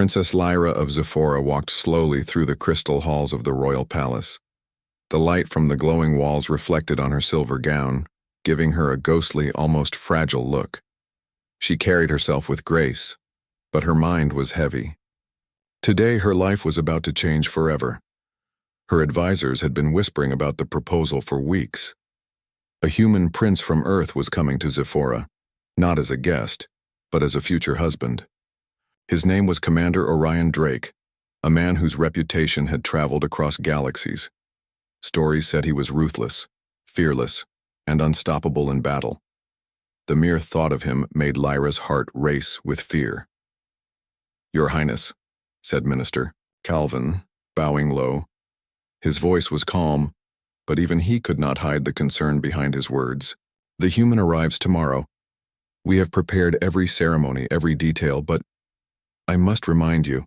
Princess Lyra of Zephora walked slowly through the crystal halls of the royal palace. The light from the glowing walls reflected on her silver gown, giving her a ghostly, almost fragile look. She carried herself with grace, but her mind was heavy. Today her life was about to change forever. Her advisors had been whispering about the proposal for weeks. A human prince from Earth was coming to Zephora, not as a guest, but as a future husband. His name was Commander Orion Drake, a man whose reputation had traveled across galaxies. Stories said he was ruthless, fearless, and unstoppable in battle. The mere thought of him made Lyra's heart race with fear. "Your Highness," said Minister Calvin, bowing low. His voice was calm, but even he could not hide the concern behind his words. "The human arrives tomorrow. We have prepared every ceremony, every detail, but I must remind you,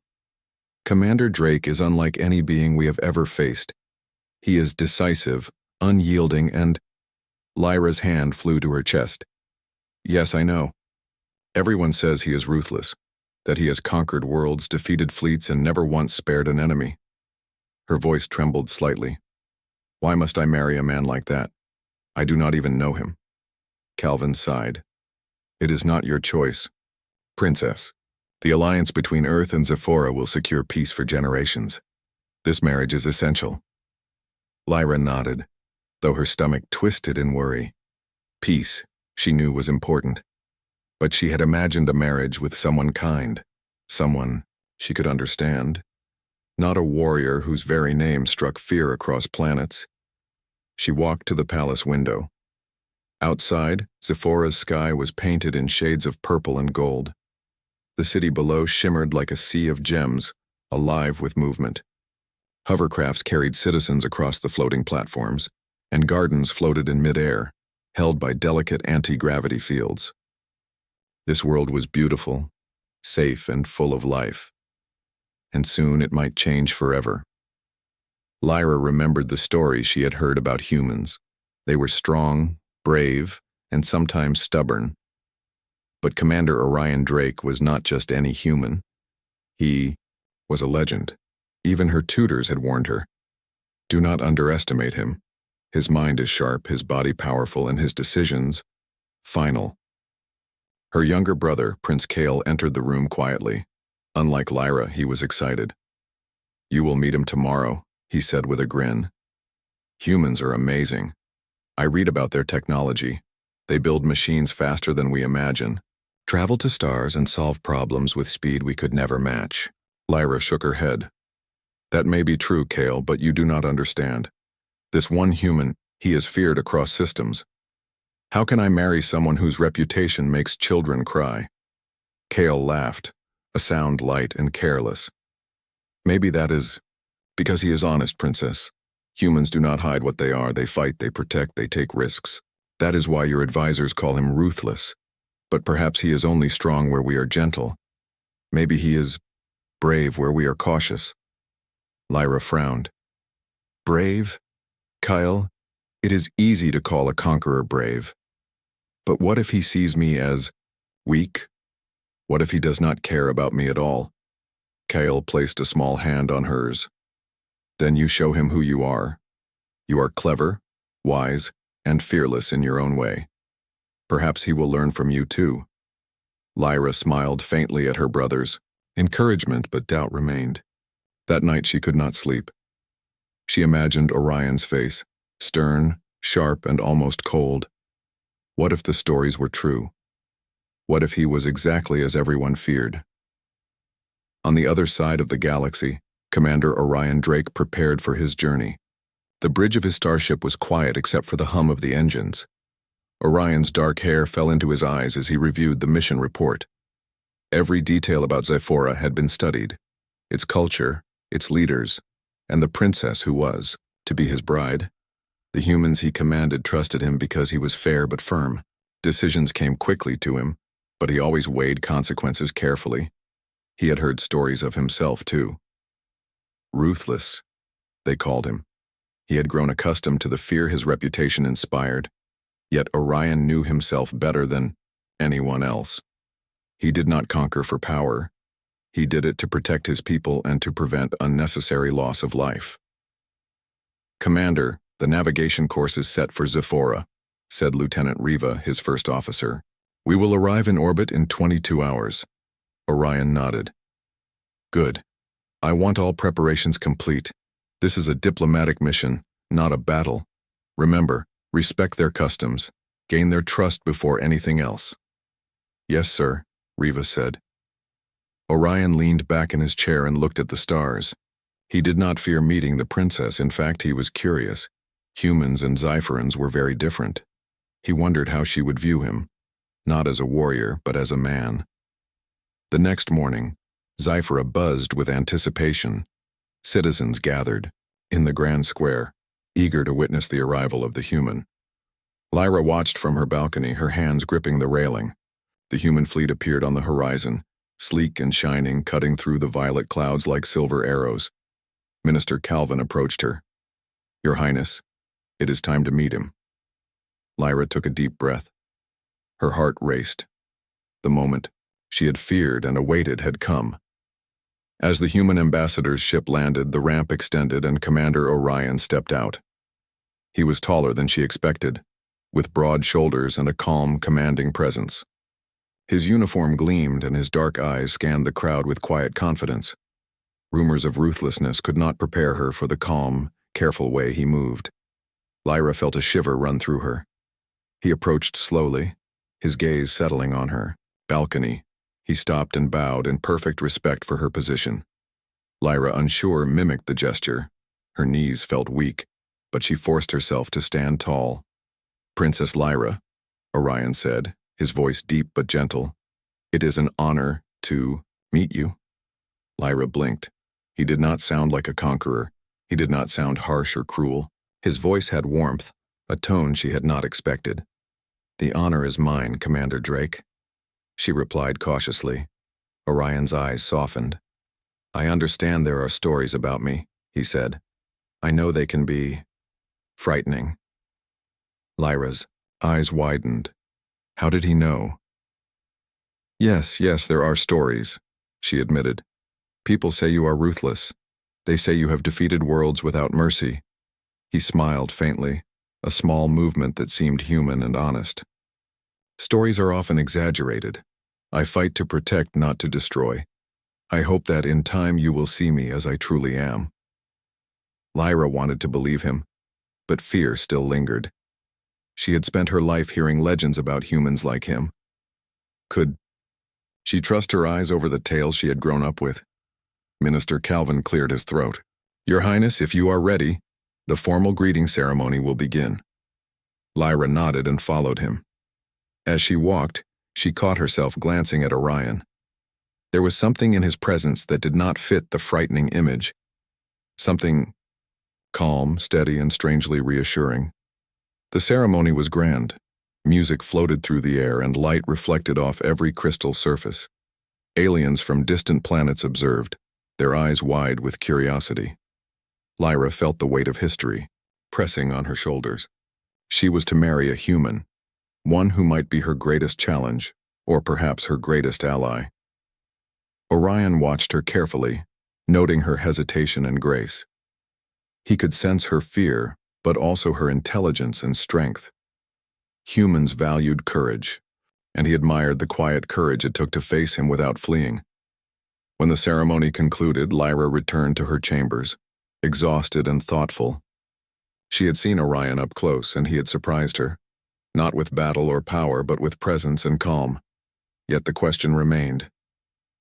Commander Drake is unlike any being we have ever faced. He is decisive, unyielding, and—" Lyra's hand flew to her chest. "Yes, I know. Everyone says he is ruthless, that he has conquered worlds, defeated fleets, and never once spared an enemy." Her voice trembled slightly. "Why must I marry a man like that? I do not even know him." Calvin sighed. "It is not your choice, Princess. The alliance between Earth and Zephora will secure peace for generations. This marriage is essential." Lyra nodded, though her stomach twisted in worry. Peace, she knew, was important. But she had imagined a marriage with someone kind, someone she could understand. Not a warrior whose very name struck fear across planets. She walked to the palace window. Outside, Zephora's sky was painted in shades of purple and gold. The city below shimmered like a sea of gems, alive with movement. Hovercrafts carried citizens across the floating platforms, and gardens floated in midair, held by delicate anti-gravity fields. This world was beautiful, safe, and full of life. And soon it might change forever. Lyra remembered the stories she had heard about humans. They were strong, brave, and sometimes stubborn. But Commander Orion Drake was not just any human. He was a legend. Even her tutors had warned her. Do not underestimate him. His mind is sharp, his body powerful, and his decisions final. Her younger brother, Prince Kale, entered the room quietly. Unlike Lyra, he was excited. "You will meet him tomorrow," he said with a grin. "Humans are amazing. I read about their technology. They build machines faster than we imagine, travel to stars, and solve problems with speed we could never match." Lyra shook her head. "That may be true, Kale, but you do not understand. This one human, he is feared across systems. How can I marry someone whose reputation makes children cry?" Kale laughed, a sound light and careless. "Maybe that is because he is honest, Princess. Humans do not hide what they are. They fight, they protect, they take risks. That is why your advisors call him ruthless. But perhaps he is only strong where we are gentle. Maybe he is brave where we are cautious." Lyra frowned. "Brave? Kyle, it is easy to call a conqueror brave. But what if he sees me as weak? What if he does not care about me at all?" Kyle placed a small hand on hers. "Then you show him who you are. You are clever, wise, and fearless in your own way. Perhaps he will learn from you too." Lyra smiled faintly at her brothers. Encouragement, but doubt remained. That night she could not sleep. She imagined Orion's face, stern, sharp, and almost cold. What if the stories were true? What if he was exactly as everyone feared? On the other side of the galaxy, Commander Orion Drake prepared for his journey. The bridge of his starship was quiet except for the hum of the engines. Orion's dark hair fell into his eyes as he reviewed the mission report. Every detail about Zephora had been studied. Its culture, its leaders, and the princess who was to be his bride. The humans he commanded trusted him because he was fair but firm. Decisions came quickly to him, but he always weighed consequences carefully. He had heard stories of himself, too. Ruthless, they called him. He had grown accustomed to the fear his reputation inspired. Yet Orion knew himself better than anyone else. He did not conquer for power. He did it to protect his people and to prevent unnecessary loss of life. "Commander, the navigation course is set for Zephora," said Lieutenant Riva, his first officer. "We will arrive in orbit in 22 hours. Orion nodded. "Good. I want all preparations complete. This is a diplomatic mission, not a battle. Remember, respect their customs. Gain their trust before anything else." "Yes, sir," Riva said. Orion leaned back in his chair and looked at the stars. He did not fear meeting the princess. In fact, he was curious. Humans and Zypherans were very different. He wondered how she would view him, not as a warrior, but as a man. The next morning, Zyphera buzzed with anticipation. Citizens gathered in the grand square, eager to witness the arrival of the human. Lyra watched from her balcony, her hands gripping the railing. The human fleet appeared on the horizon, sleek and shining, cutting through the violet clouds like silver arrows. Minister Calvin approached her. "Your Highness, it is time to meet him." Lyra took a deep breath. Her heart raced. The moment she had feared and awaited had come. As the human ambassador's ship landed, the ramp extended and Commander Orion stepped out. He was taller than she expected, with broad shoulders and a calm, commanding presence. His uniform gleamed and his dark eyes scanned the crowd with quiet confidence. Rumors of ruthlessness could not prepare her for the calm, careful way he moved. Lyra felt a shiver run through her. He approached slowly, his gaze settling on her balcony. He stopped and bowed in perfect respect for her position. Lyra, unsure, mimicked the gesture. Her knees felt weak, but she forced herself to stand tall. "Princess Lyra," Orion said, his voice deep but gentle, "it is an honor to meet you." Lyra blinked. He did not sound like a conqueror. He did not sound harsh or cruel. His voice had warmth, a tone she had not expected. "The honor is mine, Commander Drake," she replied cautiously. Orion's eyes softened. "I understand there are stories about me," he said. "I know they can be frightening." Lyra's eyes widened. How did he know? Yes, there are stories," she admitted. "People say you are ruthless. They say you have defeated worlds without mercy." He smiled faintly, a small movement that seemed human and honest. "Stories are often exaggerated. I fight to protect, not to destroy. I hope that in time you will see me as I truly am." Lyra wanted to believe him, but fear still lingered. She had spent her life hearing legends about humans like him. Could she trust her eyes over the tales she had grown up with? Minister Calvin cleared his throat. "Your Highness, if you are ready, the formal greeting ceremony will begin." Lyra nodded and followed him. As she walked, she caught herself glancing at Orion. There was something in his presence that did not fit the frightening image. Something calm, steady, and strangely reassuring. The ceremony was grand. Music floated through the air and light reflected off every crystal surface. Aliens from distant planets observed, their eyes wide with curiosity. Lyra felt the weight of history, pressing on her shoulders. She was to marry a human, one who might be her greatest challenge, or perhaps her greatest ally. Orion watched her carefully, noting her hesitation and grace. He could sense her fear, but also her intelligence and strength. Humans valued courage, and he admired the quiet courage it took to face him without fleeing. When the ceremony concluded, Lyra returned to her chambers, exhausted and thoughtful. She had seen Orion up close, and he had surprised her, not with battle or power, but with presence and calm. Yet the question remained.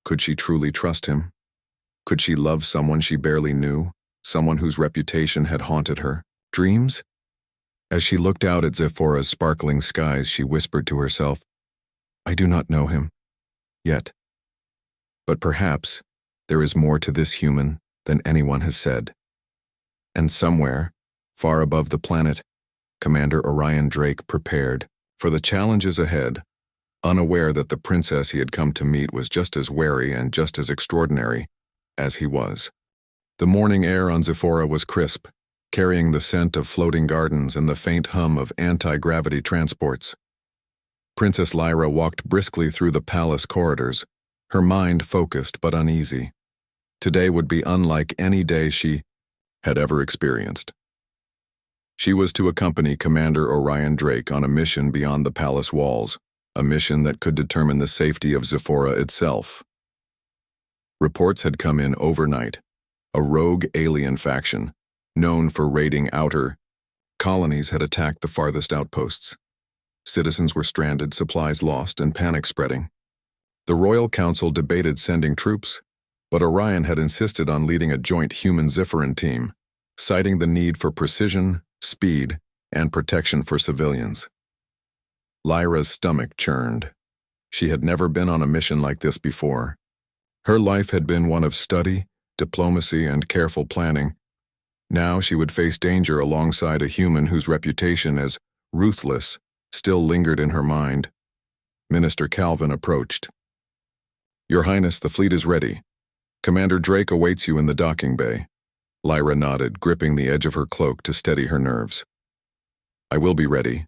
Could she truly trust him? Could she love someone she barely knew, someone whose reputation had haunted her? Dreams? As she looked out at Zephora's sparkling skies, she whispered to herself, "I do not know him. Yet. But perhaps there is more to this human than anyone has said." And somewhere, far above the planet, Commander Orion Drake prepared for the challenges ahead, unaware that the princess he had come to meet was just as wary and just as extraordinary as he was. The morning air on Zephora was crisp, carrying the scent of floating gardens and the faint hum of anti-gravity transports. Princess Lyra walked briskly through the palace corridors, her mind focused but uneasy. Today would be unlike any day she had ever experienced. She was to accompany Commander Orion Drake on a mission beyond the palace walls, a mission that could determine the safety of Zephora itself. Reports had come in overnight. A rogue alien faction, known for raiding outer colonies, had attacked the farthest outposts. Citizens were stranded, supplies lost, and panic spreading. The Royal Council debated sending troops, but Orion had insisted on leading a joint human-Zephyrin team, citing the need for precision, speed, and protection for civilians. Lyra's stomach churned. She had never been on a mission like this before. Her life had been one of study, diplomacy, and careful planning. Now she would face danger alongside a human whose reputation as ruthless still lingered in her mind. Minister Calvin approached. "Your Highness, the fleet is ready. Commander Drake awaits you in the docking bay." Lyra nodded, gripping the edge of her cloak to steady her nerves. "I will be ready,"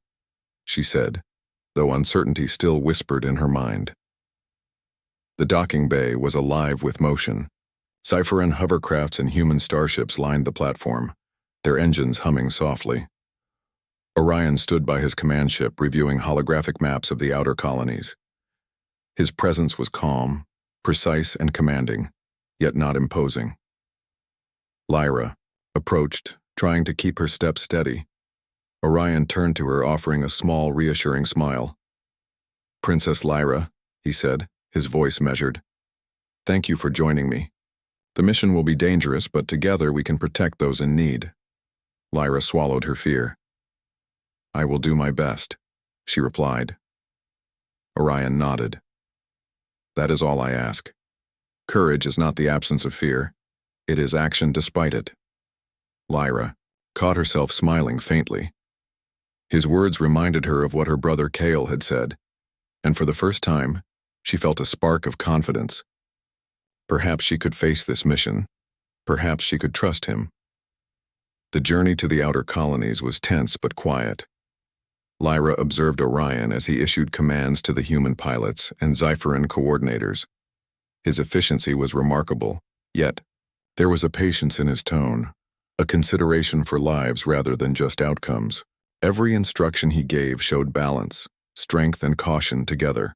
she said, though uncertainty still whispered in her mind. The docking bay was alive with motion. Cypheran hovercrafts and human starships lined the platform, their engines humming softly. Orion stood by his command ship, reviewing holographic maps of the outer colonies. His presence was calm, precise, and commanding, yet not imposing. Lyra approached, trying to keep her steps steady. Orion turned to her, offering a small, reassuring smile. "Princess Lyra," he said, his voice measured. "Thank you for joining me. The mission will be dangerous, but together we can protect those in need." Lyra swallowed her fear. "I will do my best," she replied. Orion nodded. "That is all I ask. Courage is not the absence of fear. It is action despite it." Lyra caught herself smiling faintly. His words reminded her of what her brother Kale had said, and for the first time, she felt a spark of confidence. Perhaps she could face this mission. Perhaps she could trust him. The journey to the outer colonies was tense but quiet. Lyra observed Orion as he issued commands to the human pilots and Zephyrin coordinators. His efficiency was remarkable, yet there was a patience in his tone, a consideration for lives rather than just outcomes. Every instruction he gave showed balance, strength, and caution together.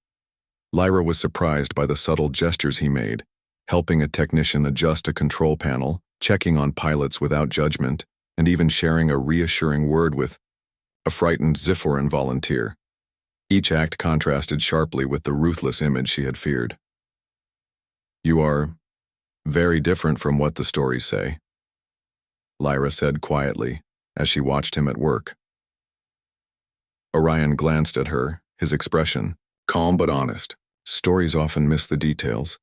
Lyra was surprised by the subtle gestures he made, helping a technician adjust a control panel, checking on pilots without judgment, and even sharing a reassuring word with a frightened Zephyrin volunteer. Each act contrasted sharply with the ruthless image she had feared. "You are very different from what the stories say," Lyra said quietly as she watched him at work. Orion glanced at her, his expression calm but honest. Stories often miss the details.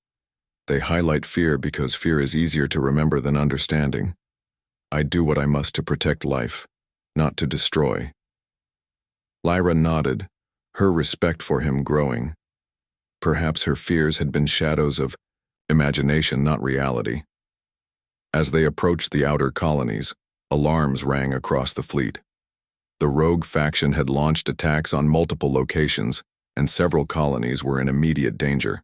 They highlight fear because fear is easier to remember than understanding. I do what I must to protect life, not to destroy. Lyra nodded, her respect for him growing. Perhaps her fears had been shadows of imagination, not reality. As they approached the outer colonies, alarms rang across the fleet. The rogue faction had launched attacks on multiple locations, and several colonies were in immediate danger.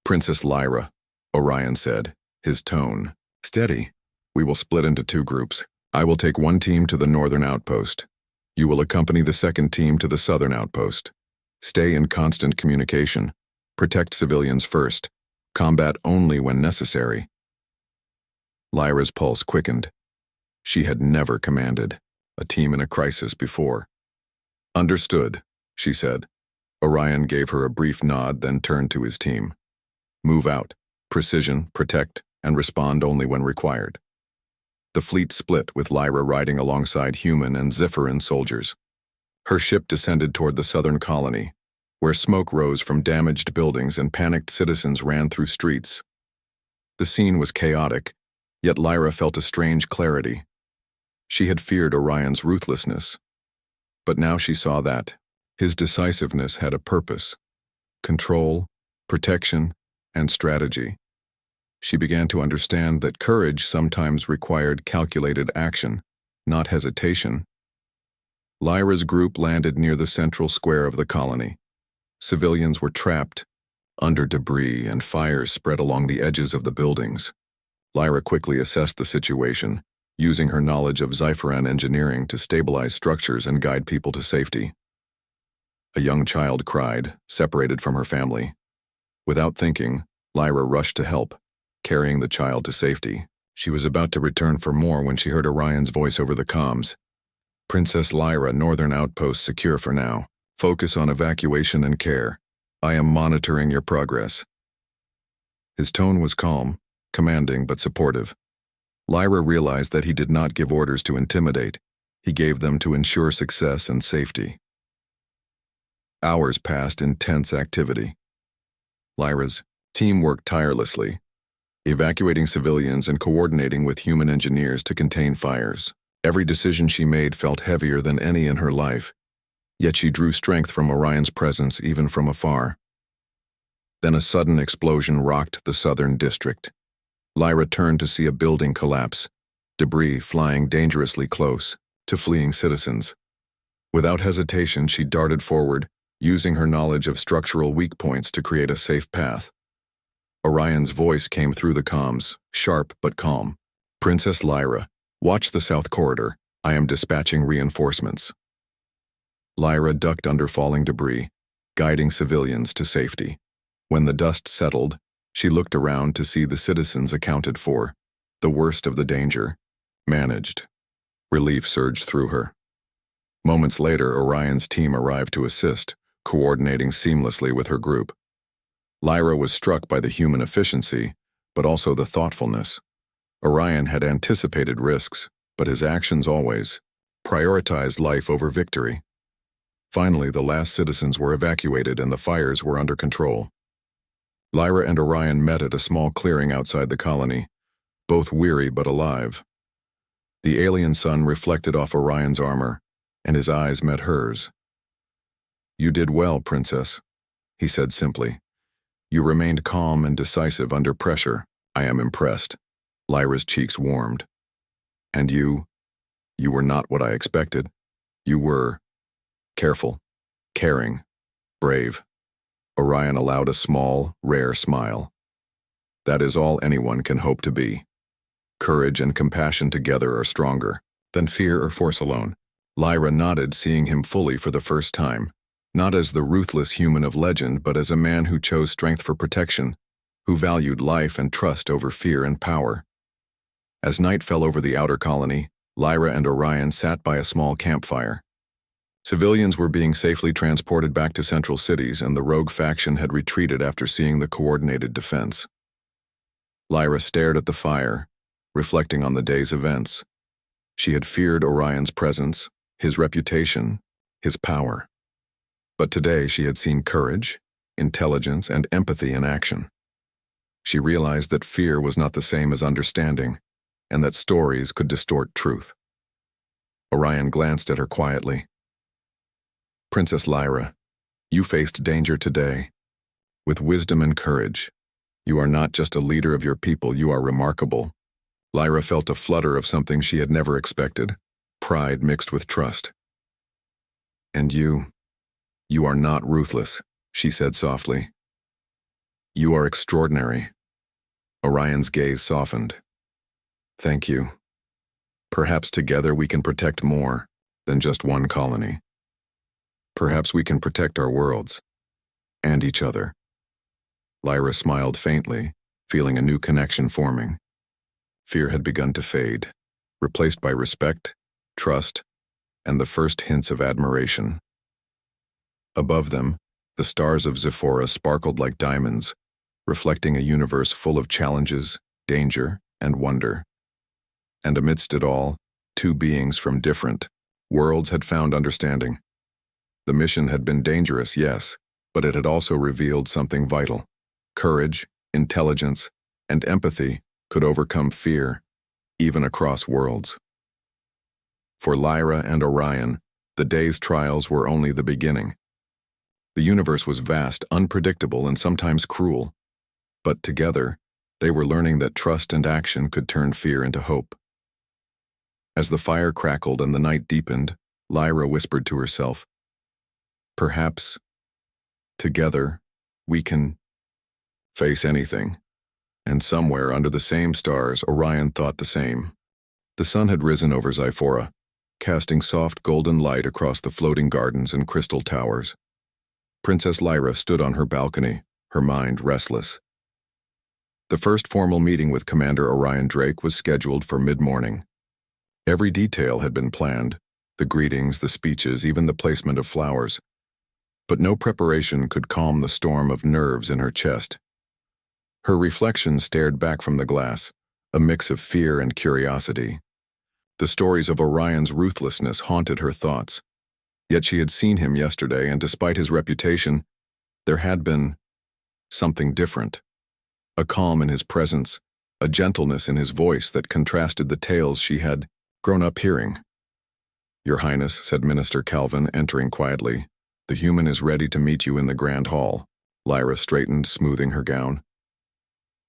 "Princess Lyra," Orion said, his tone steady. "We will split into 2 groups. I will take one team to the northern outpost. You will accompany the second team to the southern outpost. Stay in constant communication. Protect civilians first. Combat only when necessary." Lyra's pulse quickened. She had never commanded a team in a crisis before. "Understood," she said. Orion gave her a brief nod, then turned to his team. "Move out. Precision, protect, and respond only when required." The fleet split, with Lyra riding alongside human and Zephyrin soldiers. Her ship descended toward the southern colony, where smoke rose from damaged buildings and panicked citizens ran through streets. The scene was chaotic, yet Lyra felt a strange clarity. She had feared Orion's ruthlessness, but now she saw that his decisiveness had a purpose: control, protection, and strategy. She began to understand that courage sometimes required calculated action, not hesitation. Lyra's group landed near the central square of the colony. Civilians were trapped, under debris and fires spread along the edges of the buildings. Lyra quickly assessed the situation, using her knowledge of Zypheran engineering to stabilize structures and guide people to safety. A young child cried, separated from her family. Without thinking, Lyra rushed to help, carrying the child to safety. She was about to return for more when she heard Orion's voice over the comms. "Princess Lyra, Northern Outpost secure for now. Focus on evacuation and care. I am monitoring your progress." His tone was calm, commanding but supportive. Lyra realized that he did not give orders to intimidate. He gave them to ensure success and safety. Hours passed in tense activity. Lyra's team worked tirelessly, evacuating civilians and coordinating with human engineers to contain fires. Every decision she made felt heavier than any in her life, yet she drew strength from Orion's presence even from afar. Then a sudden explosion rocked the southern district. Lyra turned to see a building collapse, debris flying dangerously close to fleeing citizens. Without hesitation, she darted forward, using her knowledge of structural weak points to create a safe path. Orion's voice came through the comms, sharp but calm. "Princess Lyra, watch the south corridor. I am dispatching reinforcements." Lyra ducked under falling debris, guiding civilians to safety. When the dust settled, she looked around to see the citizens accounted for, the worst of the danger managed. Relief surged through her. Moments later, Orion's team arrived to assist, coordinating seamlessly with her group. Lyra was struck by the human efficiency, but also the thoughtfulness. Orion had anticipated risks, but his actions always prioritized life over victory. Finally, the last citizens were evacuated and the fires were under control. Lyra and Orion met at a small clearing outside the colony, both weary but alive. The alien sun reflected off Orion's armor, and his eyes met hers. "You did well, Princess," he said simply. "You remained calm and decisive under pressure. I am impressed." Lyra's cheeks warmed. "And you were not what I expected. You were careful, caring, brave." Orion allowed a small, rare smile. "That is all anyone can hope to be. Courage and compassion together are stronger than fear or force alone." Lyra nodded, seeing him fully for the first time, not as the ruthless human of legend, but as a man who chose strength for protection, who valued life and trust over fear and power. As night fell over the outer colony, Lyra and Orion sat by a small campfire. Civilians were being safely transported back to central cities, and the rogue faction had retreated after seeing the coordinated defense. Lyra stared at the fire, reflecting on the day's events. She had feared Orion's presence, his reputation, his power. But today she had seen courage, intelligence, and empathy in action. She realized that fear was not the same as understanding, and that stories could distort truth. Orion glanced at her quietly. "Princess Lyra, you faced danger today. With wisdom and courage. You are not just a leader of your people, you are remarkable." Lyra felt a flutter of something she had never expected, pride mixed with trust. "And you are not ruthless," she said softly. "You are extraordinary." Orion's gaze softened. "Thank you. Perhaps together we can protect more than just one colony. Perhaps we can protect our worlds, and each other." Lyra smiled faintly, feeling a new connection forming. Fear had begun to fade, replaced by respect, trust, and the first hints of admiration. Above them, the stars of Zephora sparkled like diamonds, reflecting a universe full of challenges, danger, and wonder. And amidst it all, two beings from different worlds had found understanding. The mission had been dangerous, yes, but it had also revealed something vital. Courage, intelligence, and empathy could overcome fear, even across worlds. For Lyra and Orion, the day's trials were only the beginning. The universe was vast, unpredictable, and sometimes cruel. But together, they were learning that trust and action could turn fear into hope. As the fire crackled and the night deepened, Lyra whispered to herself, "Perhaps, together, we can Face anything. And somewhere under the same stars, Orion thought the same. The sun had risen over Xiphora, casting soft golden light across the floating gardens and crystal towers. Princess Lyra stood on her balcony, her mind restless. The first formal meeting with Commander Orion Drake was scheduled for mid-morning. Every detail had been planned, the greetings, the speeches, even the placement of flowers. But no preparation could calm the storm of nerves in her chest. Her reflection stared back from the glass, a mix of fear and curiosity. The stories of Orion's ruthlessness haunted her thoughts. Yet she had seen him yesterday, and despite his reputation, there had been something different. A calm in his presence, a gentleness in his voice that contrasted the tales she had grown up hearing. "Your Highness," said Minister Calvin, entering quietly, "the human is ready to meet you in the Grand Hall." Lyra straightened, smoothing her gown.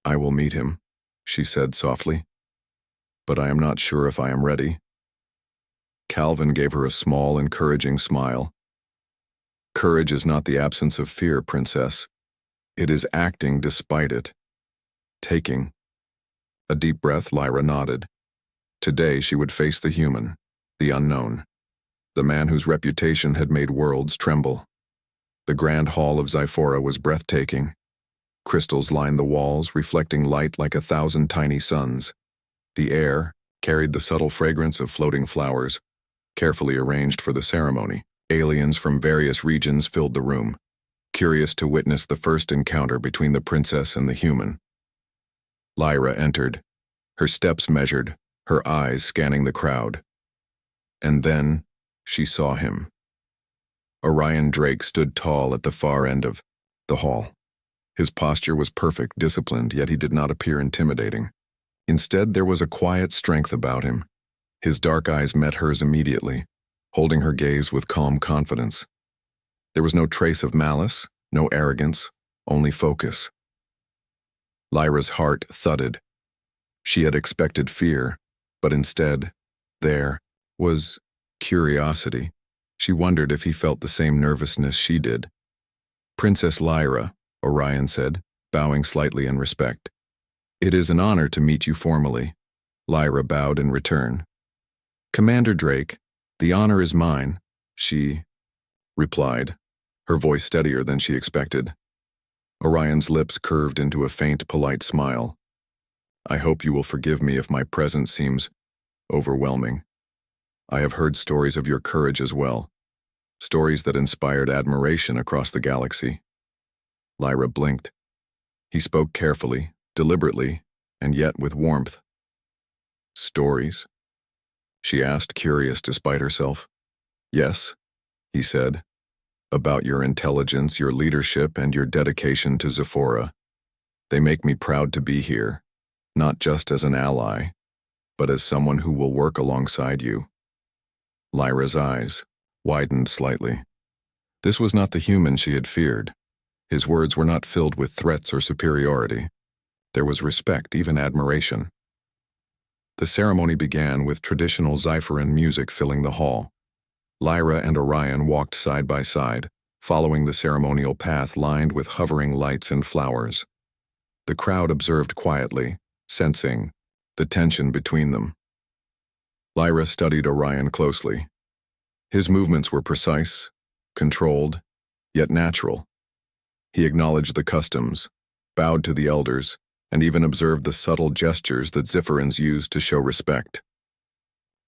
"I will meet him," she said softly. "But I am not sure if I am ready." Calvin gave her a small, encouraging smile. "Courage is not the absence of fear, Princess. It is acting despite it. Taking." A deep breath, Lyra nodded. Today she would face the human, the unknown, the man whose reputation had made worlds tremble. The Grand Hall of Xiphora was breathtaking. Crystals lined the walls, reflecting light like 1,000 tiny suns. The air carried the subtle fragrance of floating flowers, carefully arranged for the ceremony. Aliens from various regions filled the room, curious to witness the first encounter between the princess and the human. Lyra entered, her steps measured, her eyes scanning the crowd. And then she saw him. Orion Drake stood tall at the far end of the hall. His posture was perfect, disciplined, yet he did not appear intimidating. Instead, there was a quiet strength about him. His dark eyes met hers immediately, holding her gaze with calm confidence. There was no trace of malice, no arrogance, only focus. Lyra's heart thudded. She had expected fear, but instead, there was curiosity. She wondered if he felt the same nervousness she did. "Princess Lyra," Orion said, bowing slightly in respect. "It is an honor to meet you formally." Lyra bowed in return. "Commander Drake, the honor is mine," she replied, her voice steadier than she expected. Orion's lips curved into a faint, polite smile. "I hope you will forgive me if my presence seems overwhelming. I have heard stories of your courage as well, stories that inspired admiration across the galaxy." Lyra blinked. He spoke carefully, deliberately, and yet with warmth. "Stories?" she asked, curious despite herself. "Yes," he said, "about your intelligence, your leadership, and your dedication to Xiphora. They make me proud to be here, not just as an ally, but as someone who will work alongside you." Lyra's eyes widened slightly. This was not the human she had feared. His words were not filled with threats or superiority. There was respect, even admiration. The ceremony began with traditional Xiphoran music filling the hall. Lyra and Orion walked side by side, following the ceremonial path lined with hovering lights and flowers. The crowd observed quietly, sensing the tension between them. Lyra studied Orion closely. His movements were precise, controlled, yet natural. He acknowledged the customs, bowed to the elders, and even observed the subtle gestures that Xiphorans used to show respect.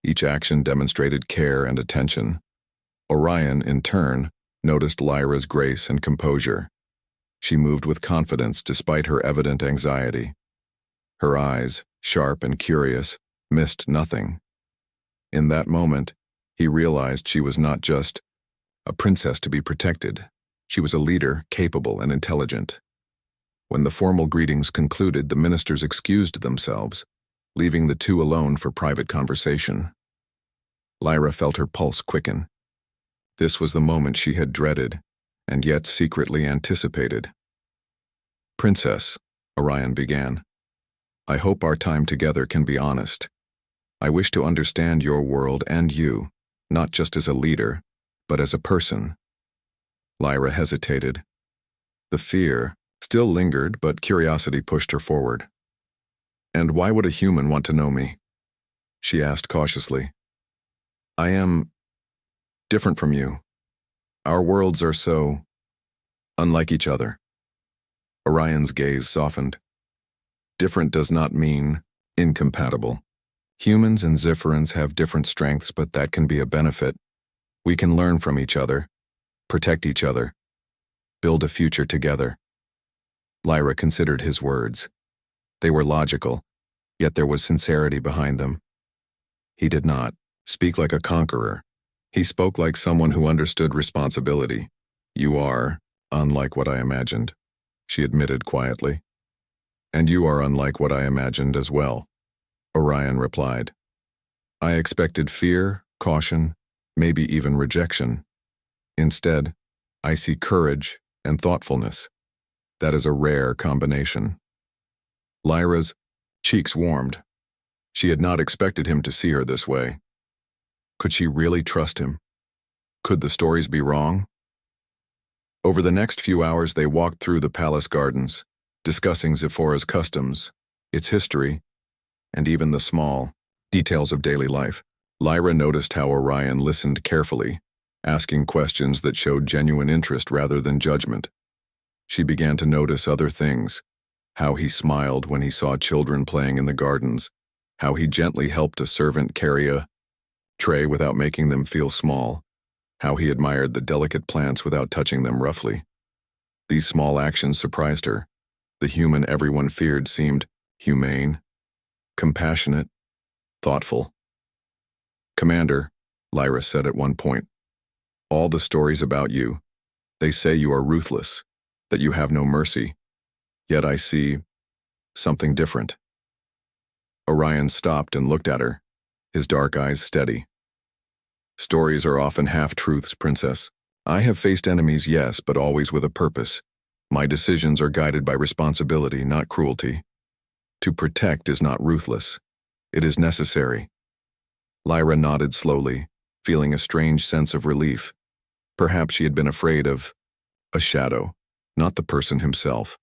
Each action demonstrated care and attention. Orion, in turn, noticed Lyra's grace and composure. She moved with confidence despite her evident anxiety. Her eyes, sharp and curious, missed nothing. In that moment, he realized she was not just a princess to be protected. She was a leader, capable and intelligent. When the formal greetings concluded, the ministers excused themselves, leaving the two alone for private conversation. Lyra felt her pulse quicken. This was the moment she had dreaded, and yet secretly anticipated. "Princess," Orion began, "I hope our time together can be honest. I wish to understand your world and you, not just as a leader, but as a person." Lyra hesitated. The fear, still lingered, but curiosity pushed her forward. "And why would a human want to know me?" she asked cautiously. "I am different from you. Our worlds are so unlike each other." Orion's gaze softened. Different does not mean incompatible. Humans and Zifferans have different strengths, but that can be a benefit. We can learn from each other, protect each other, build a future together. Lyra considered his words. They were logical, yet there was sincerity behind them. He did not speak like a conqueror. He spoke like someone who understood responsibility. "You are unlike what I imagined," she admitted quietly. "And you are unlike what I imagined as well," Orion replied. "I expected fear, caution, maybe even rejection. Instead, I see courage and thoughtfulness. That is a rare combination." Lyra's cheeks warmed. She had not expected him to see her this way. Could she really trust him? Could the stories be wrong? Over the next few hours they walked through the palace gardens, discussing Ziphora's customs, its history, and even the small details of daily life. Lyra noticed how Orion listened carefully, asking questions that showed genuine interest rather than judgment. She began to notice other things, how he smiled when he saw children playing in the gardens, how he gently helped a servant carry a tray without making them feel small, how he admired the delicate plants without touching them roughly. These small actions surprised her. The human everyone feared seemed humane, compassionate, thoughtful. "Commander," Lyra said at one point, "all the stories about you, they say you are ruthless, that you have no mercy. Yet I see something different." Orion stopped and looked at her, his dark eyes steady. "Stories are often half-truths, Princess. I have faced enemies, yes, but always with a purpose. My decisions are guided by responsibility, not cruelty. To protect is not ruthless. It is necessary." Lyra nodded slowly, feeling a strange sense of relief. Perhaps she had been afraid of a shadow, not the person himself.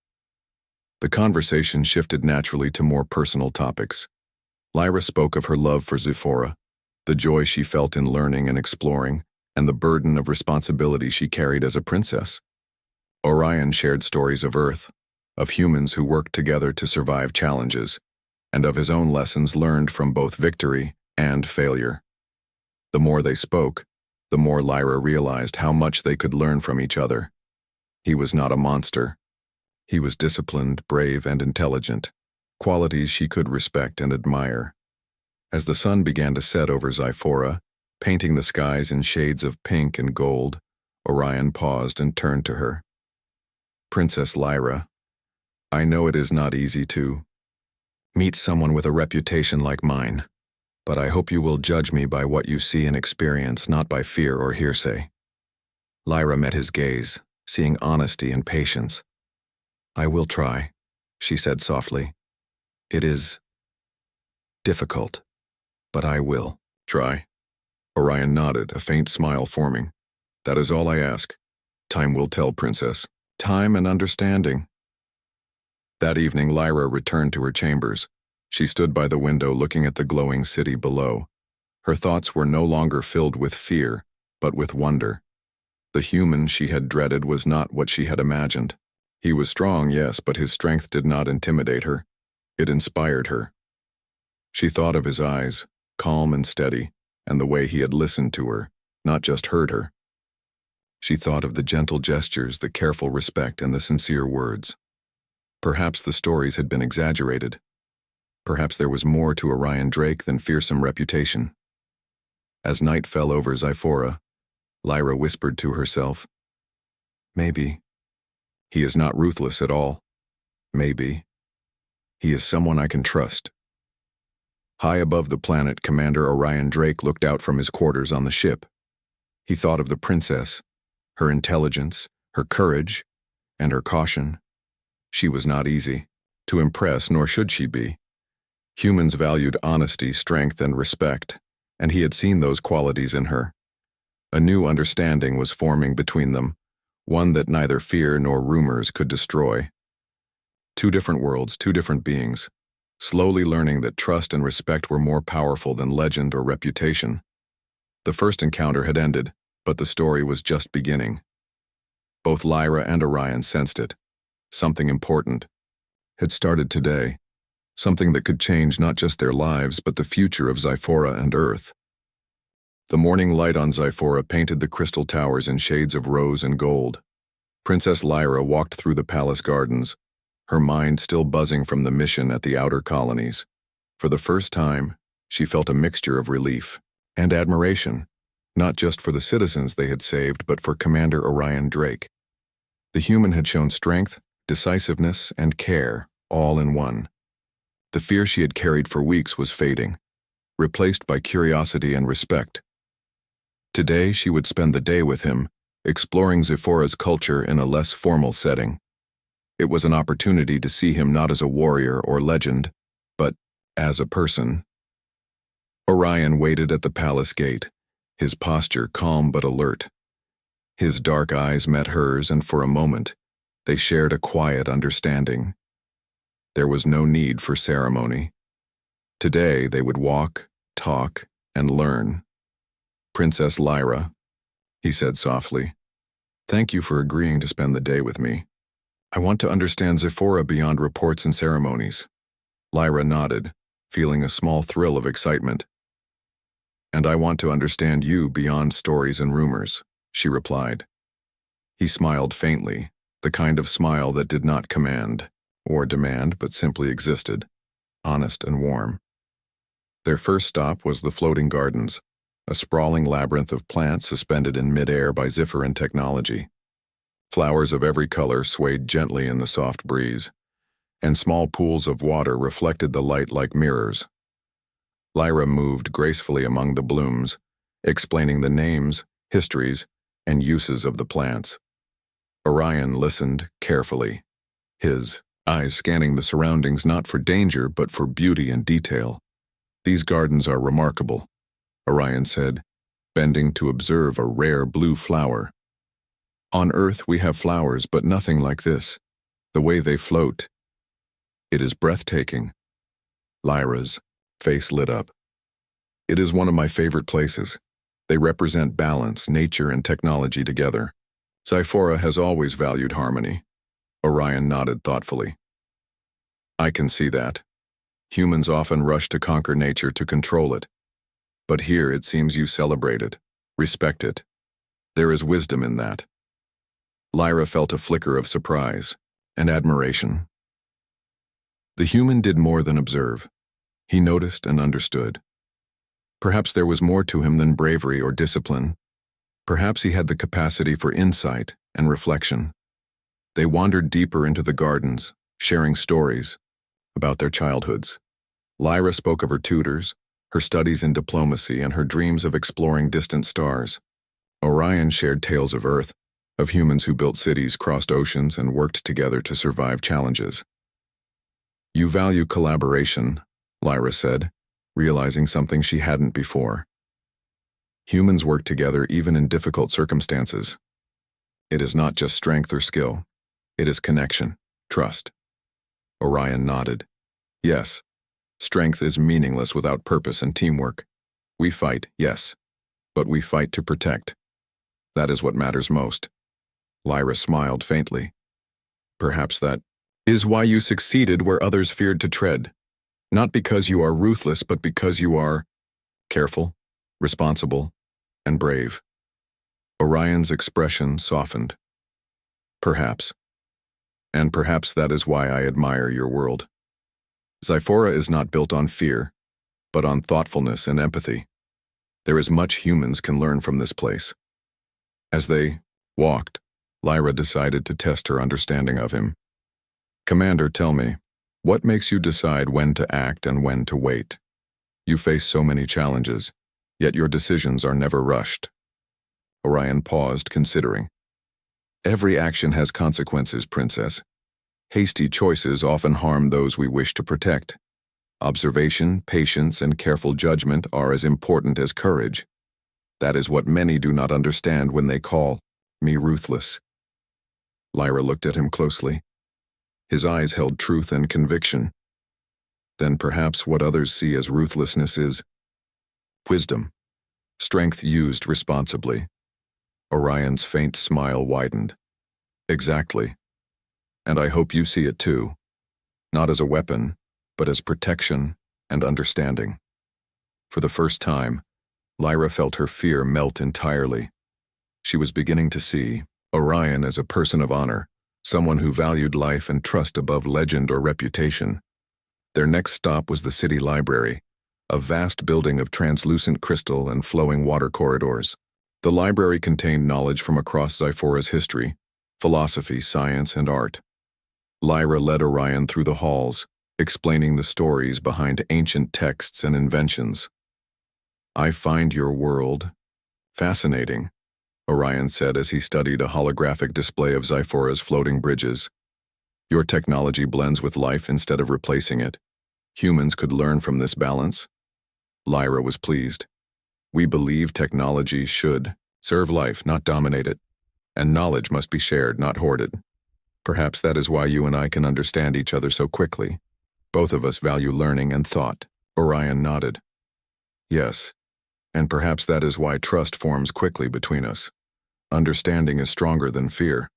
The conversation shifted naturally to more personal topics. Lyra spoke of her love for Ziphora, the joy she felt in learning and exploring, and the burden of responsibility she carried as a princess. Orion shared stories of Earth, of humans who worked together to survive challenges, and of his own lessons learned from both victory and failure. The more they spoke, the more Lyra realized how much they could learn from each other. He was not a monster. He was disciplined, brave, and intelligent, qualities she could respect and admire. As the sun began to set over Ziphora, painting the skies in shades of pink and gold, Orion paused and turned to her. "Princess Lyra, I know it is not easy to meet someone with a reputation like mine, but I hope you will judge me by what you see and experience, not by fear or hearsay." Lyra met his gaze, seeing honesty and patience. "I will try," she said softly. "It is difficult, but I will try." Orion nodded, a faint smile forming. "That is all I ask. Time will tell, Princess. Time and understanding." That evening, Lyra returned to her chambers. She stood by the window looking at the glowing city below. Her thoughts were no longer filled with fear, but with wonder. The human she had dreaded was not what she had imagined. He was strong, yes, but his strength did not intimidate her. It inspired her. She thought of his eyes, calm and steady, and the way he had listened to her, not just heard her. She thought of the gentle gestures, the careful respect, and the sincere words. Perhaps the stories had been exaggerated. Perhaps there was more to Orion Drake than fearsome reputation. As night fell over Ziphora, Lyra whispered to herself, "Maybe he is not ruthless at all. Maybe he is someone I can trust." High above the planet, Commander Orion Drake looked out from his quarters on the ship. He thought of the princess, her intelligence, her courage, and her caution. She was not easy to impress, nor should she be. Humans valued honesty, strength, and respect, and he had seen those qualities in her. A new understanding was forming between them, one that neither fear nor rumors could destroy. Two different worlds, two different beings, slowly learning that trust and respect were more powerful than legend or reputation. The first encounter had ended, but the story was just beginning. Both Lyra and Orion sensed it. Something important had started today, something that could change not just their lives but the future of Zyphora and Earth. The morning light on Zyphora painted the crystal towers in shades of rose and gold. Princess Lyra walked through the palace gardens, her mind still buzzing from the mission at the outer colonies. For the first time, she felt a mixture of relief and admiration, not just for the citizens they had saved, but for Commander Orion Drake. The human had shown strength, decisiveness, and care, all in one. The fear she had carried for weeks was fading, replaced by curiosity and respect. Today she would spend the day with him, exploring Zyphora's culture in a less formal setting. It was an opportunity to see him not as a warrior or legend, but as a person. Orion waited at the palace gate, his posture calm but alert. His dark eyes met hers, and for a moment, they shared a quiet understanding. There was no need for ceremony. Today they would walk, talk, and learn. "Princess Lyra," he said softly, "thank you for agreeing to spend the day with me. I want to understand Zyphora beyond reports and ceremonies." Lyra nodded, feeling a small thrill of excitement. "And I want to understand you beyond stories and rumors," she replied. He smiled faintly, the kind of smile that did not command or demand but simply existed, honest and warm. Their first stop was the floating gardens, a sprawling labyrinth of plants suspended in midair by Zephyrin technology. Flowers of every color swayed gently in the soft breeze, and small pools of water reflected the light like mirrors. Lyra moved gracefully among the blooms, explaining the names, histories, and uses of the plants. Orion listened carefully, his eyes scanning the surroundings not for danger but for beauty and detail. "These gardens are remarkable," Orion said, bending to observe a rare blue flower. "On Earth we have flowers, but nothing like this. The way they float. It is breathtaking." Lyra's face lit up. "It is one of my favorite places. They represent balance, nature, and technology together. Zyphora has always valued harmony." Orion nodded thoughtfully. "I can see that. Humans often rush to conquer nature to control it. But here it seems you celebrate it, respect it. There is wisdom in that." Lyra felt a flicker of surprise and admiration. The human did more than observe. He noticed and understood. Perhaps there was more to him than bravery or discipline. Perhaps he had the capacity for insight and reflection. They wandered deeper into the gardens, sharing stories about their childhoods. Lyra spoke of her tutors, her studies in diplomacy, and her dreams of exploring distant stars. Orion shared tales of Earth, of humans who built cities, crossed oceans, and worked together to survive challenges. "You value collaboration," Lyra said, realizing something she hadn't before. "Humans work together even in difficult circumstances. It is not just strength or skill. It is connection, trust." Orion nodded. "Yes, strength is meaningless without purpose and teamwork. We fight, yes, but we fight to protect. That is what matters most." Lyra smiled faintly. "Perhaps that is why you succeeded where others feared to tread. Not because you are ruthless, but because you are careful, responsible, and brave." Orion's expression softened. "Perhaps. And perhaps that is why I admire your world. Zyphora is not built on fear, but on thoughtfulness and empathy. There is much humans can learn from this place." As they walked, Lyra decided to test her understanding of him. "Commander, tell me, what makes you decide when to act and when to wait? You face so many challenges, yet your decisions are never rushed." Orion paused, considering. "Every action has consequences, Princess. Hasty choices often harm those we wish to protect. Observation, patience, and careful judgment are as important as courage. That is what many do not understand when they call me ruthless." Lyra looked at him closely. His eyes held truth and conviction. Then perhaps what others see as ruthlessness is wisdom, strength used responsibly. Orion's faint smile widened. Exactly. And I hope you see it too. Not as a weapon, but as protection and understanding. For the first time, Lyra felt her fear melt entirely. She was beginning to see Orion as a person of honor, someone who valued life and trust above legend or reputation. Their next stop was the city library, a vast building of translucent crystal and flowing water corridors. The library contained knowledge from across Zyphora's history, philosophy, science, and art. Lyra led Orion through the halls, explaining the stories behind ancient texts and inventions. I find your world fascinating, Orion said as he studied a holographic display of Zyphora's floating bridges. Your technology blends with life instead of replacing it. Humans could learn from this balance. Lyra was pleased. We believe technology should serve life, not dominate it. And knowledge must be shared, not hoarded. Perhaps that is why you and I can understand each other so quickly. Both of us value learning and thought. Orion nodded. Yes, and perhaps that is why trust forms quickly between us. Understanding is stronger than fear.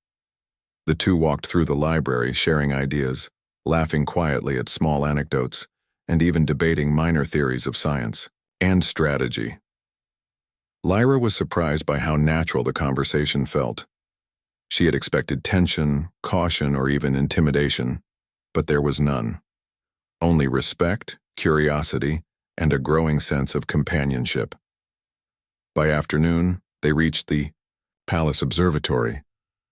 The two walked through the library, sharing ideas, laughing quietly at small anecdotes, and even debating minor theories of science and strategy. Lyra was surprised by how natural the conversation felt. She had expected tension, caution, or even intimidation, but there was none. Only respect, curiosity, and a growing sense of companionship. By afternoon, they reached the Palace Observatory,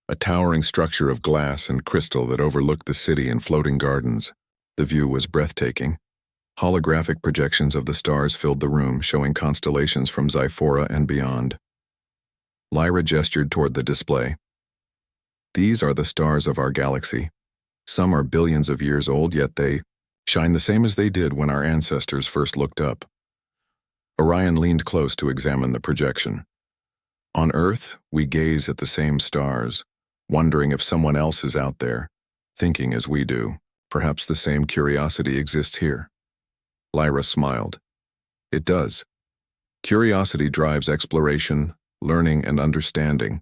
a towering structure of glass and crystal that overlooked the city and floating gardens. The view was breathtaking. Holographic projections of the stars filled the room, showing constellations from Zyphora and beyond. Lyra gestured toward the display. These are the stars of our galaxy. Some are billions of years old, yet they shine the same as they did when our ancestors first looked up. Orion leaned close to examine the projection. On Earth, we gaze at the same stars, wondering if someone else is out there, thinking as we do. Perhaps the same curiosity exists here. Lyra smiled. It does. Curiosity drives exploration, learning, and understanding.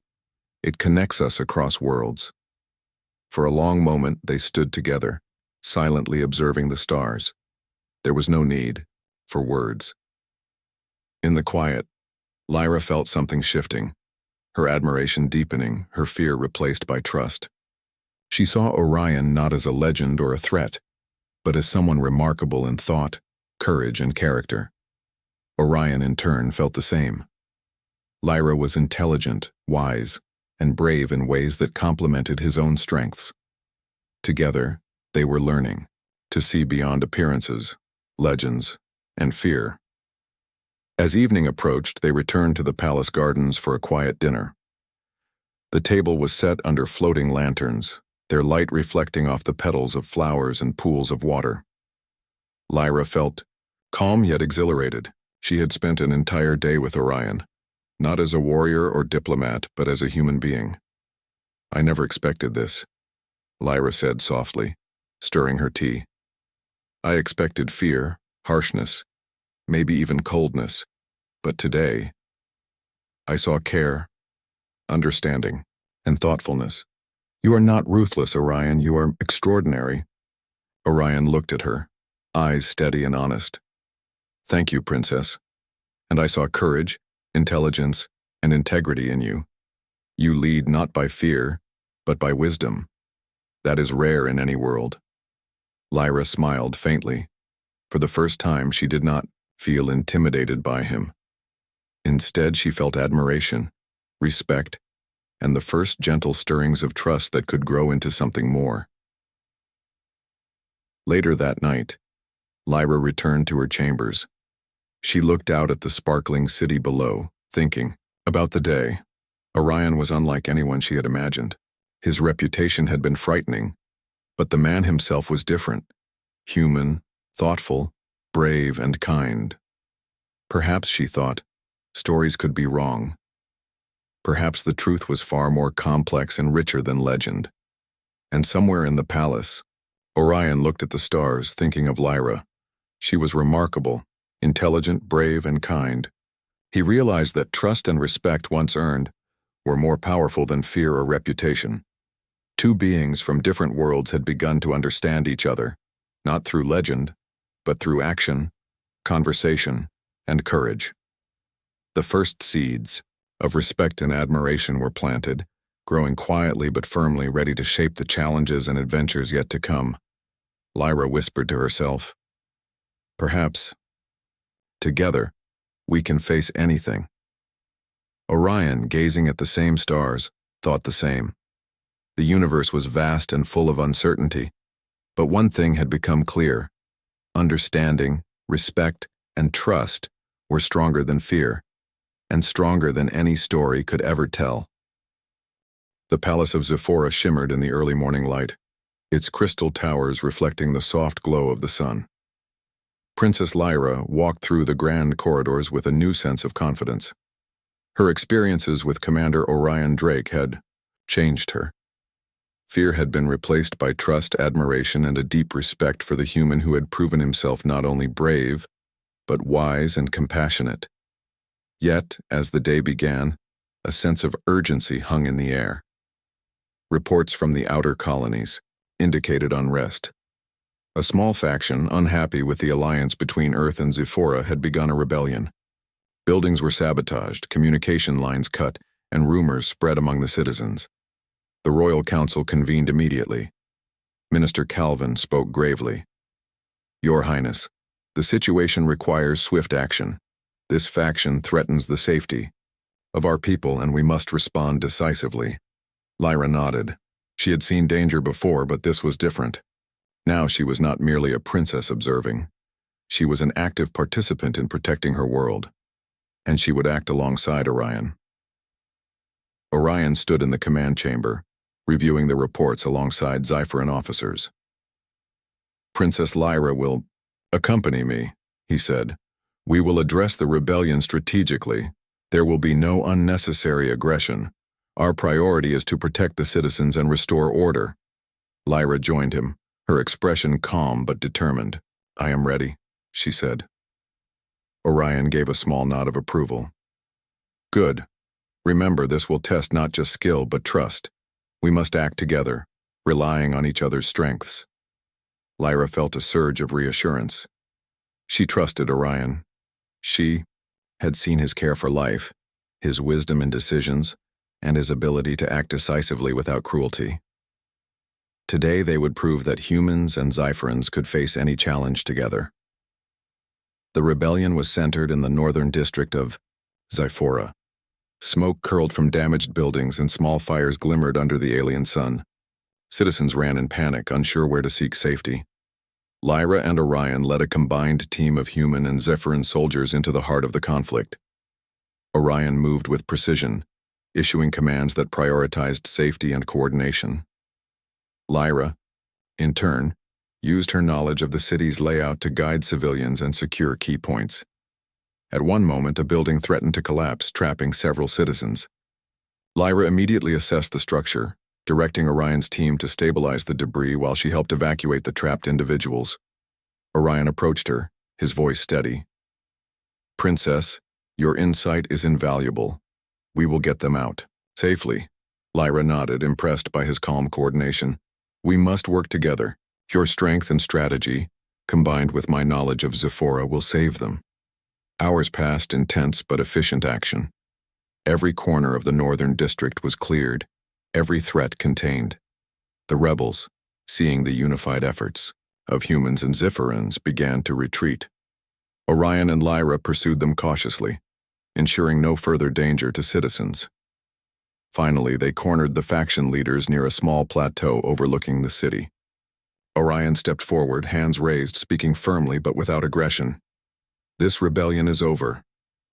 It connects us across worlds. For a long moment, they stood together, silently observing the stars. There was no need for words. In the quiet, Lyra felt something shifting, her admiration deepening, her fear replaced by trust. She saw Orion not as a legend or a threat, but as someone remarkable in thought, courage, and character. Orion, in turn, felt the same. Lyra was intelligent, wise, and brave in ways that complemented his own strengths. Together, they were learning to see beyond appearances, legends, and fear. As evening approached, they returned to the palace gardens for a quiet dinner. The table was set under floating lanterns, their light reflecting off the petals of flowers and pools of water. Lyra felt calm yet exhilarated. She had spent an entire day with Orion, not as a warrior or diplomat, but as a human being. I never expected this, Lyra said softly, stirring her tea. I expected fear, harshness, maybe even coldness, but today, I saw care, understanding, and thoughtfulness. You are not ruthless, Orion, you are extraordinary. Orion looked at her, eyes steady and honest. Thank you, Princess. And I saw courage, intelligence, and integrity in you. You lead not by fear, but by wisdom. That is rare in any world. Lyra smiled faintly. For the first time, she did not feel intimidated by him. Instead, she felt admiration, respect, and the first gentle stirrings of trust that could grow into something more. Later that night, Lyra returned to her chambers. She looked out at the sparkling city below, thinking about the day. Orion was unlike anyone she had imagined. His reputation had been frightening, but the man himself was different. Human, thoughtful, brave, and kind. Perhaps, she thought, stories could be wrong. Perhaps the truth was far more complex and richer than legend. And somewhere in the palace, Orion looked at the stars, thinking of Lyra. She was remarkable, intelligent, brave, and kind. He realized that trust and respect once earned were more powerful than fear or reputation. Two beings from different worlds had begun to understand each other, not through legend, but through action, conversation, and courage. The first seeds of respect and admiration were planted, growing quietly but firmly, ready to shape the challenges and adventures yet to come. Lyra whispered to herself, "Perhaps, together, we can face anything." Orion, gazing at the same stars, thought the same. The universe was vast and full of uncertainty, but one thing had become clear: understanding, respect, and trust were stronger than fear, and stronger than any story could ever tell. The palace of Zephora shimmered in the early morning light, its crystal towers reflecting the soft glow of the sun. Princess Lyra walked through the grand corridors with a new sense of confidence. Her experiences with Commander Orion Drake had changed her. Fear had been replaced by trust, admiration, and a deep respect for the human who had proven himself not only brave, but wise and compassionate. Yet, as the day began, a sense of urgency hung in the air. Reports from the outer colonies indicated unrest. A small faction, unhappy with the alliance between Earth and Zephora, had begun a rebellion. Buildings were sabotaged, communication lines cut, and rumors spread among the citizens. The Royal Council convened immediately. Minister Calvin spoke gravely. "Your Highness, the situation requires swift action. This faction threatens the safety of our people, and we must respond decisively." Lyra nodded. She had seen danger before, but this was different. Now she was not merely a princess observing. She was an active participant in protecting her world, and she would act alongside Orion. Orion stood in the command chamber, reviewing the reports alongside Zephyrin officers. "Princess Lyra will accompany me," he said. "We will address the rebellion strategically. There will be no unnecessary aggression. Our priority is to protect the citizens and restore order." Lyra joined him, her expression calm but determined. "I am ready," she said. Orion gave a small nod of approval. "Good. Remember, this will test not just skill but trust. We must act together, relying on each other's strengths." Lyra felt a surge of reassurance. She trusted Orion. She had seen his care for life, his wisdom in decisions, and his ability to act decisively without cruelty. Today they would prove that humans and Zephyrins could face any challenge together. The rebellion was centered in the northern district of Zephora. Smoke curled from damaged buildings and small fires glimmered under the alien sun. Citizens ran in panic, unsure where to seek safety. Lyra and Orion led a combined team of human and Zephyrin soldiers into the heart of the conflict. Orion moved with precision, issuing commands that prioritized safety and coordination. Lyra, in turn, used her knowledge of the city's layout to guide civilians and secure key points. At one moment, a building threatened to collapse, trapping several citizens. Lyra immediately assessed the structure, directing Orion's team to stabilize the debris while she helped evacuate the trapped individuals. Orion approached her, his voice steady. "Princess, your insight is invaluable. We will get them out safely." Lyra nodded, impressed by his calm coordination. "We must work together. Your strength and strategy, combined with my knowledge of Zephora, will save them." Hours passed in tense but efficient action. Every corner of the northern district was cleared, every threat contained. The rebels, seeing the unified efforts of humans and Zephyrins, began to retreat. Orion and Lyra pursued them cautiously, ensuring no further danger to citizens. Finally, they cornered the faction leaders near a small plateau overlooking the city. Orion stepped forward, hands raised, speaking firmly but without aggression. "This rebellion is over.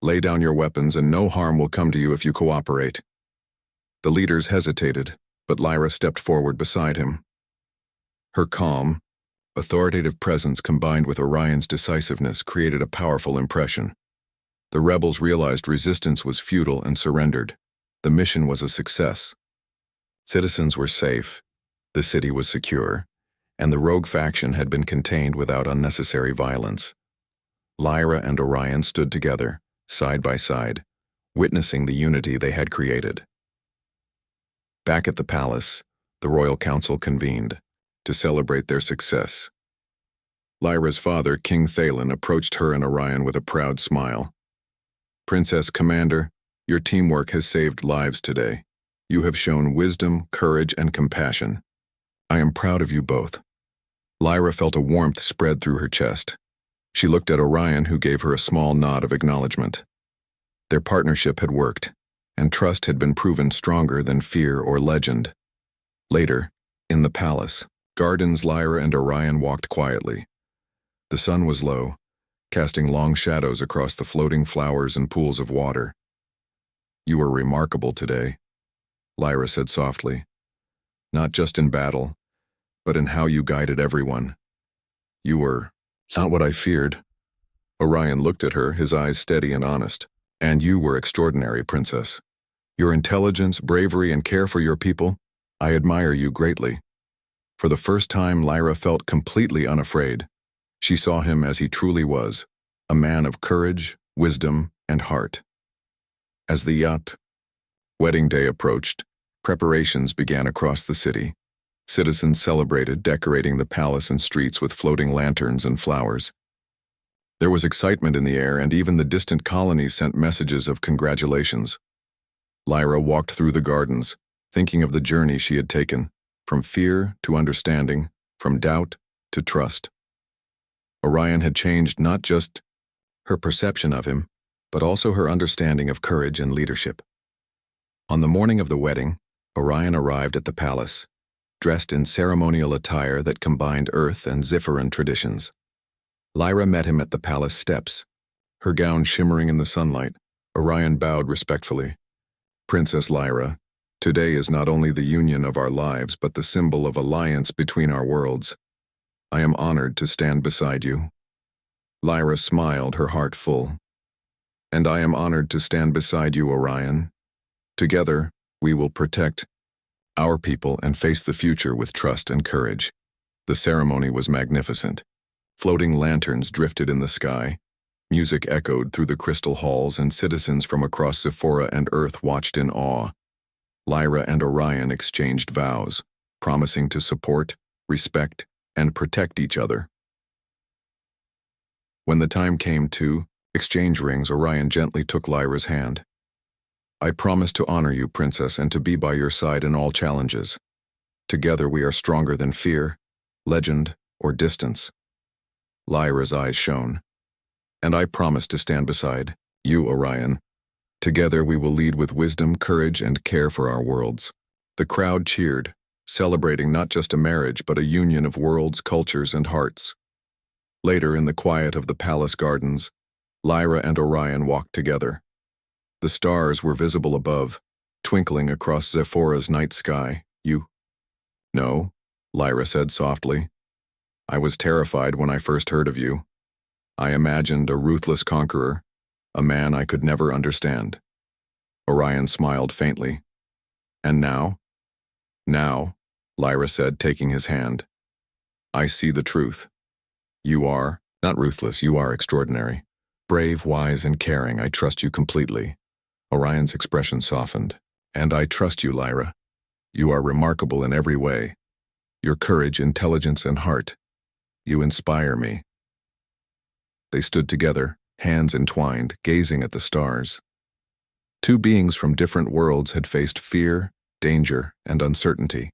Lay down your weapons and no harm will come to you if you cooperate." The leaders hesitated, but Lyra stepped forward beside him. Her calm, authoritative presence combined with Orion's decisiveness created a powerful impression. The rebels realized resistance was futile and surrendered. The mission was a success. Citizens were safe, the city was secure, and the rogue faction had been contained without unnecessary violence. Lyra and Orion stood together, side by side, witnessing the unity they had created. Back at the palace, the Royal Council convened to celebrate their success. Lyra's father, King Thalen, approached her and Orion with a proud smile. "Princess Commander, your teamwork has saved lives today. You have shown wisdom, courage, and compassion. I am proud of you both." Lyra felt a warmth spread through her chest. She looked at Orion, who gave her a small nod of acknowledgement. Their partnership had worked, and trust had been proven stronger than fear or legend. Later, in the palace gardens, Lyra and Orion walked quietly. The sun was low, casting long shadows across the floating flowers and pools of water. "You were remarkable today," Lyra said softly. "Not just in battle, but in how you guided everyone. You were not what I feared." Orion looked at her, his eyes steady and honest. "And you were extraordinary, Princess. Your intelligence, bravery, and care for your people, I admire you greatly." For the first time, Lyra felt completely unafraid. She saw him as he truly was, a man of courage, wisdom, and heart. As the wedding day approached, preparations began across the city. Citizens celebrated, decorating the palace and streets with floating lanterns and flowers. There was excitement in the air, and even the distant colonies sent messages of congratulations. Lyra walked through the gardens, thinking of the journey she had taken, from fear to understanding, from doubt to trust. Orion had changed not just her perception of him, but also her understanding of courage and leadership. On the morning of the wedding, Orion arrived at the palace, dressed in ceremonial attire that combined Earth and Zephyran traditions. Lyra met him at the palace steps. Her gown shimmering in the sunlight, Orion bowed respectfully. "Princess Lyra, today is not only the union of our lives, but the symbol of alliance between our worlds. I am honored to stand beside you." Lyra smiled, her heart full. "And I am honored to stand beside you, Orion. Together, we will protect our people and face the future with trust and courage." The ceremony was magnificent. Floating lanterns drifted in the sky. Music echoed through the crystal halls, and citizens from across Zephora and Earth watched in awe. Lyra and Orion exchanged vows, promising to support, respect, and protect each other. When the time came to exchange rings, Orion gently took Lyra's hand. "I promise to honor you, Princess, and to be by your side in all challenges. Together we are stronger than fear, legend, or distance." Lyra's eyes shone. "And I promise to stand beside you, Orion. Together we will lead with wisdom, courage, and care for our worlds." The crowd cheered, celebrating not just a marriage, but a union of worlds, cultures, and hearts. Later, in the quiet of the palace gardens, Lyra and Orion walked together. The stars were visible above, twinkling across Zephora's night sky. "You?" "No," Lyra said softly. "I was terrified when I first heard of you. I imagined a ruthless conqueror, a man I could never understand." Orion smiled faintly. "And now?" "Now," Lyra said, taking his hand, "I see the truth. You are not ruthless, you are extraordinary. Brave, wise, and caring. I trust you completely." Orion's expression softened. "And I trust you, Lyra. You are remarkable in every way. Your courage, intelligence, and heart. You inspire me." They stood together, hands entwined, gazing at the stars. Two beings from different worlds had faced fear, danger, and uncertainty.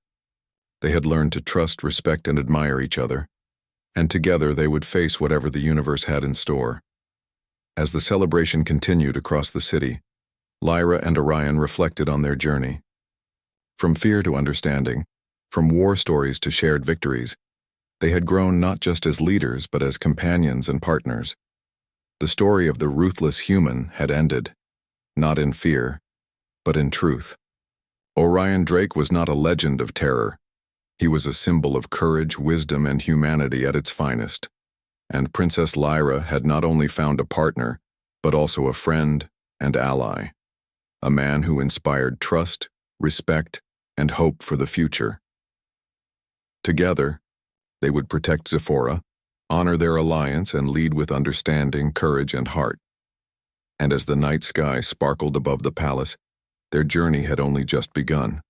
They had learned to trust, respect, and admire each other, and together they would face whatever the universe had in store. As the celebration continued across the city, Lyra and Orion reflected on their journey. From fear to understanding, from war stories to shared victories, they had grown not just as leaders but as companions and partners. The story of the ruthless human had ended, not in fear, but in truth. Orion Drake was not a legend of terror. He was a symbol of courage, wisdom, and humanity at its finest. And Princess Lyra had not only found a partner, but also a friend and ally. A man who inspired trust, respect, and hope for the future. Together, They would protect Zephora, honor their alliance, and lead with understanding, courage, and heart. And as the night sky sparkled above the palace, their journey had only just begun.